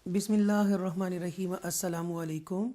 Bismillahirrahmanirrahim. Assalamu alaikum.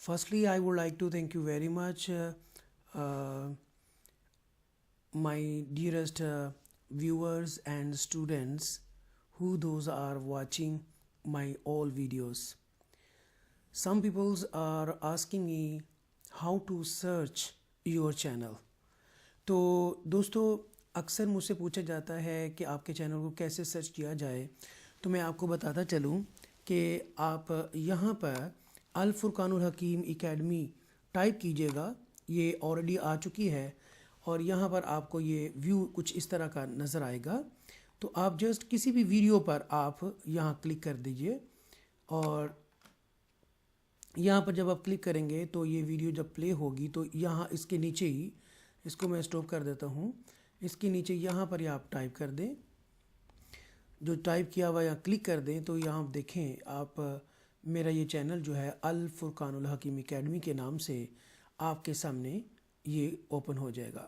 Firstly, I would like to thank you very much, my dearest viewers and students who those are watching my all videos. Some people are asking me how to search your channel. تو دوستو اکثر مجھ سے پوچھا جاتا ہے کہ آپ کے چینل کو کیسے سرچ کیا جائے. تو میں آپ کو بتاتا چلوں کہ آپ یہاں پر الفرقان الحکیم اکیڈمی ٹائپ کیجئے گا. یہ آلریڈی آ چکی ہے اور یہاں پر آپ کو یہ ویو کچھ اس طرح کا نظر آئے گا. تو آپ جسٹ کسی بھی ویڈیو پر آپ یہاں کلک کر دیجئے اور یہاں پر جب آپ کلک کریں گے تو یہ ویڈیو جب پلے ہوگی تو یہاں اس کے نیچے ہی, اس کو میں اسٹاپ کر دیتا ہوں, اس کے نیچے یہاں پر آپ ٹائپ کر دیں. جو ٹائپ کیا ہوا یہاں کلک کر دیں تو یہاں دیکھیں آپ میرا یہ چینل جو ہے الفرقان الحکیم اکیڈمی کے نام سے آپ کے سامنے یہ اوپن ہو جائے گا.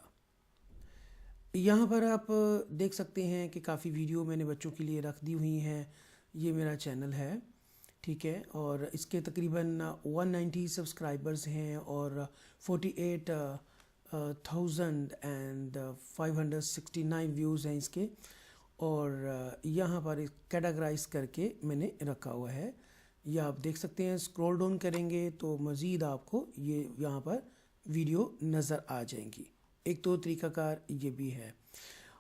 یہاں پر آپ دیکھ سکتے ہیں کہ کافی ویڈیو میں نے بچوں کے لیے رکھ دی ہوئی ہیں. یہ میرا چینل ہے, ٹھیک ہے, اور اس کے تقریباً 190 سبسکرائبرز ہیں اور 48,569 ویوز ہیں اس کے. اور یہاں پر کیٹاگرائز کر کے میں نے رکھا ہوا ہے. یہ آپ دیکھ سکتے ہیں, اسکرول ڈاؤن کریں گے تو مزید آپ کو یہ یہاں پر ویڈیو نظر آ جائیں گی. ایک تو طریقہ کار یہ بھی ہے.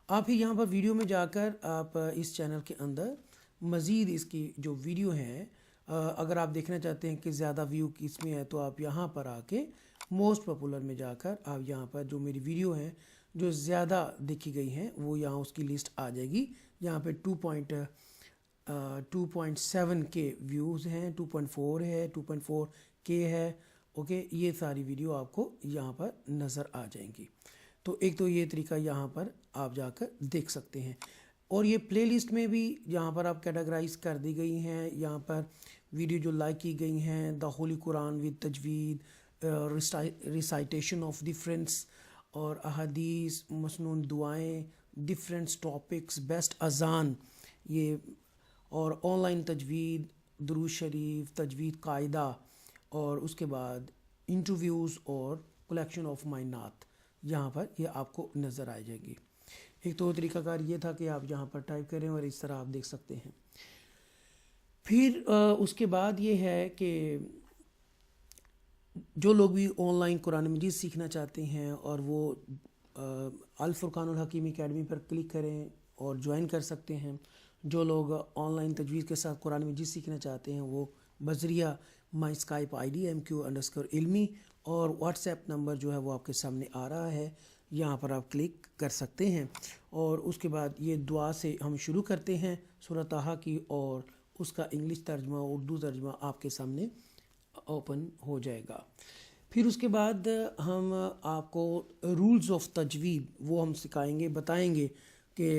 آپ ہی یہاں پر ویڈیو میں جا کر آپ اس چینل کے اندر مزید اس کی جو ویڈیو ہیں اگر آپ دیکھنا چاہتے ہیں کہ زیادہ ویو کس میں ہے تو آپ یہاں پر آ کے موسٹ پاپولر میں جا کر آپ یہاں پر جو میری ویڈیو ہیں جو زیادہ دیکھی گئی ہیں وہ یہاں اس کی لسٹ آ جائے گی. یہاں پہ 2.7 کے ویوز ہیں, 2.4 ہے, 2.4 کے ہے. اوکے, یہ ساری ویڈیو آپ کو یہاں پر نظر آ جائیں گی. تو ایک تو یہ طریقہ یہاں پر آپ جا کر دیکھ سکتے ہیں. اور یہ پلے لسٹ میں بھی یہاں پر آپ کیٹاگرائز کر دی گئی ہیں. یہاں پر ویڈیو جو لائک کی گئی ہیں, دا ہولی قرآن ود تجوید, ریسائٹیشن آف ڈفرینس اور احادیث, مسنون دعائیں, ڈفرینس ٹاپکس, بیسٹ اذان, یہ اور آن لائن تجوید, درود شریف, تجوید قاعدہ, اور اس کے بعد انٹرویوز اور کلیکشن آف مائی نعت, یہاں پر یہ آپ کو نظر آ جائے گی. ایک تو طریقہ کار یہ تھا کہ آپ یہاں پر ٹائپ کریں اور اس طرح آپ دیکھ سکتے ہیں. پھر اس کے بعد یہ ہے کہ جو لوگ بھی آن لائن قرآن مجید سیکھنا چاہتے ہیں اور وہ الفرقان الحکیم اکیڈمی پر کلک کریں اور جوائن کر سکتے ہیں. جو لوگ آن لائن تجوید کے ساتھ قرآن مجید سیکھنا چاہتے ہیں وہ بذریعہ مائی اسکائپ ID MQ_علمی اور واٹس ایپ نمبر جو ہے وہ آپ کے سامنے آ رہا ہے, یہاں پر آپ کلک کر سکتے ہیں. اور اس کے بعد یہ دعا سے ہم شروع کرتے ہیں سورہ طٰہٰ کی, اور اس کا انگلش ترجمہ, اردو ترجمہ آپ کے سامنے اوپن ہو جائے گا. پھر اس کے بعد ہم آپ کو رولز آف تجوید وہ ہم سکھائیں گے, بتائیں گے کہ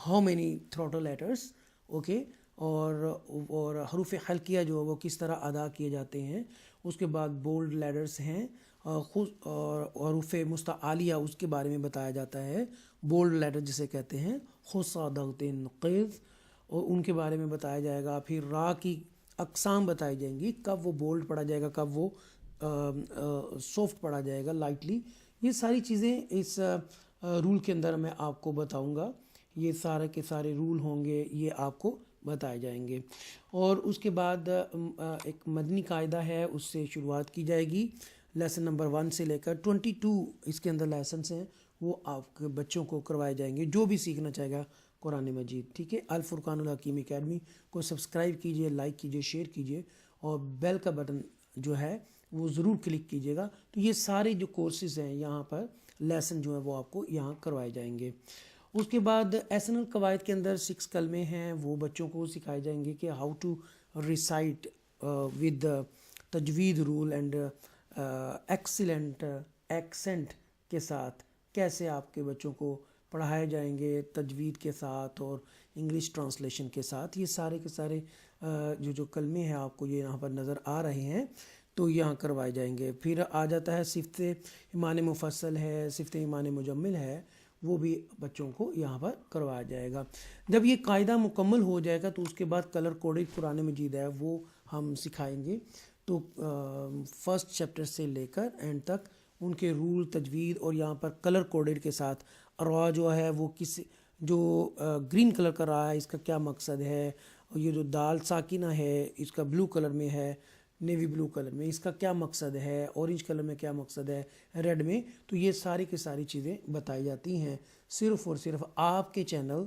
how many throttle letters, okay, اور حروف حلقیہ جو وہ کس طرح ادا کیے جاتے ہیں. اس کے بعد بولڈ لیٹرز ہیں, اور حروف مستعلیہ اس کے بارے میں بتایا جاتا ہے. بولڈ لیٹر جسے کہتے ہیں, خصادتن قیض, اور ان کے بارے میں بتایا جائے گا. پھر را کی اقسام بتائی جائیں گی, کب وہ بولڈ پڑھا جائے گا, کب وہ سافٹ پڑھا جائے گا, لائٹلی. یہ ساری چیزیں اس رول کے اندر میں آپ کو بتاؤں گا. یہ سارے کے سارے رول ہوں گے, یہ آپ کو بتائے جائیں گے. اور اس کے بعد ایک مدنی قاعدہ ہے, اس سے شروعات کی جائے گی. لیسن نمبر 1 سے لے کر 22 اس کے اندر لیسنس ہیں, وہ آپ کے بچوں کو کروائے جائیں گے جو بھی سیکھنا چاہے گا قرآن مجید. ٹھیک ہے, الفرقان الحکیم اکیڈمی کو سبسکرائب کیجئے, لائک کیجئے, شیئر کیجئے, اور بیل کا بٹن جو ہے وہ ضرور کلک کیجئے گا. تو یہ سارے جو کورسز ہیں یہاں پر لیسن جو ہے وہ آپ کو یہاں کروائے جائیں گے. اس کے بعد ایسنل قواعد کے اندر 6 کلمے ہیں, وہ بچوں کو سکھائے جائیں گے کہ ہاؤ ٹو ریسائٹ ود تجوید رول اینڈ ایکسیلنٹ ایکسنٹ کے ساتھ کیسے آپ کے بچوں کو پڑھائے جائیں گے تجوید کے ساتھ اور انگلش ٹرانسلیشن کے ساتھ. یہ سارے کے سارے جو کلمے ہیں آپ کو یہ یہاں پر نظر آ رہے ہیں. تو یہاں کروائے جائیں گے. پھر آ جاتا ہے صفت ایمان مفصل ہے, صفت ایمان مجمل ہے, وہ بھی بچوں کو یہاں پر کروایا جائے گا. جب یہ قاعدہ مکمل ہو جائے گا تو اس کے بعد کلر کوڈڈ قرآن مجید ہے وہ ہم سکھائیں گے. تو فرسٹ چیپٹر سے لے کر اینڈ تک ان کے رول, تجوید, اور یہاں پر کلر کوڈڈ کے ساتھ را جو ہے وہ کس جو گرین کلر کا را ہے اس کا کیا مقصد ہے, اور یہ جو دال ساکنہ ہے اس کا بلو کلر میں ہے, نیوی بلو کلر میں اس کا کیا مقصد ہے, اورنج کلر میں کیا مقصد ہے, ریڈ میں, تو یہ ساری کی ساری چیزیں بتائی جاتی ہیں صرف اور صرف آپ کے چینل,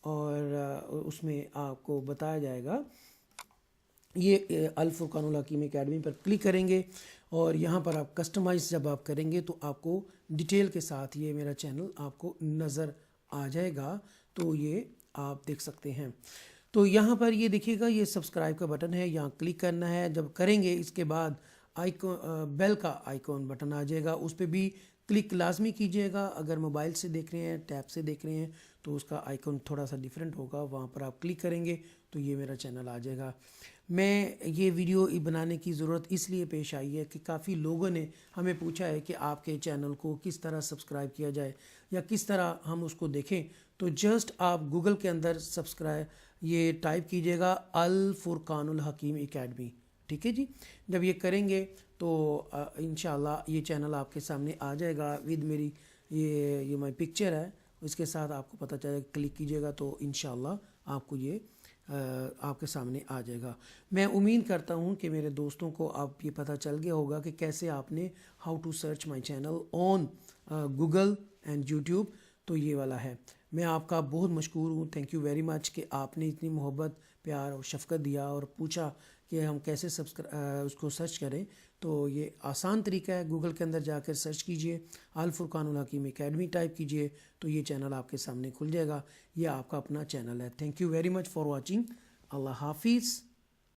اور اس میں آپ کو بتایا جائے گا. یہ الفرقان الحکیم اکیڈمی پر کلک کریں گے اور یہاں پر آپ کسٹمائز جب آپ کریں گے تو آپ کو ڈیٹیل کے ساتھ یہ میرا چینل آپ کو نظر آ جائے گا, تو یہ آپ دیکھ سکتے ہیں. تو یہاں پر یہ دیکھیے گا یہ سبسکرائب کا بٹن ہے, یہاں کلک کرنا ہے. جب کریں گے اس کے بعد بیل کا آئیکن بٹن آ جائے گا, اس پہ بھی کلک لازمی کیجیے گا. اگر موبائل سے دیکھ رہے ہیں, ٹیب سے دیکھ رہے ہیں تو اس کا آئیکن تھوڑا سا ڈیفرنٹ ہوگا, وہاں پر آپ کلک کریں گے تو یہ میرا چینل آ جائے گا. میں یہ ویڈیو بنانے کی ضرورت اس لیے پیش آئی ہے کہ کافی لوگوں نے ہمیں پوچھا ہے کہ آپ کے چینل کو کس طرح سبسکرائب کیا جائے یا کس طرح ہم اس کو دیکھیں. تو جسٹ آپ گوگل کے اندر سبسکرائب یہ ٹائپ کیجیے گا الفرقان الحکیم اکیڈمی, ٹھیک ہے جی. جب یہ کریں گے تو انشاءاللہ یہ چینل آپ کے سامنے آ جائے گا ود میری یہ مائی پکچر ہے, اس کے ساتھ آپ کو پتہ چلے گا, کلک کیجیے گا تو انشاءاللہ آپ کو یہ آپ کے سامنے آ جائے گا. میں امید کرتا ہوں کہ میرے دوستوں کو آپ یہ پتہ چل گیا ہوگا کہ کیسے آپ نے how to search my channel on Google and YouTube. تو یہ والا ہے. میں آپ کا بہت مشکور ہوں, تھینک یو ویری مچ کہ آپ نے اتنی محبت, پیار اور شفقت دیا اور پوچھا کہ ہم کیسے اس کو سرچ کریں. تو یہ آسان طریقہ ہے, گوگل کے اندر جا کر سرچ کیجئے, الفرقان الحکیم اکیڈمی ٹائپ کیجئے تو یہ چینل آپ کے سامنے کھل جائے گا. یہ آپ کا اپنا چینل ہے. Thank you very much for watching. اللہ حافظ.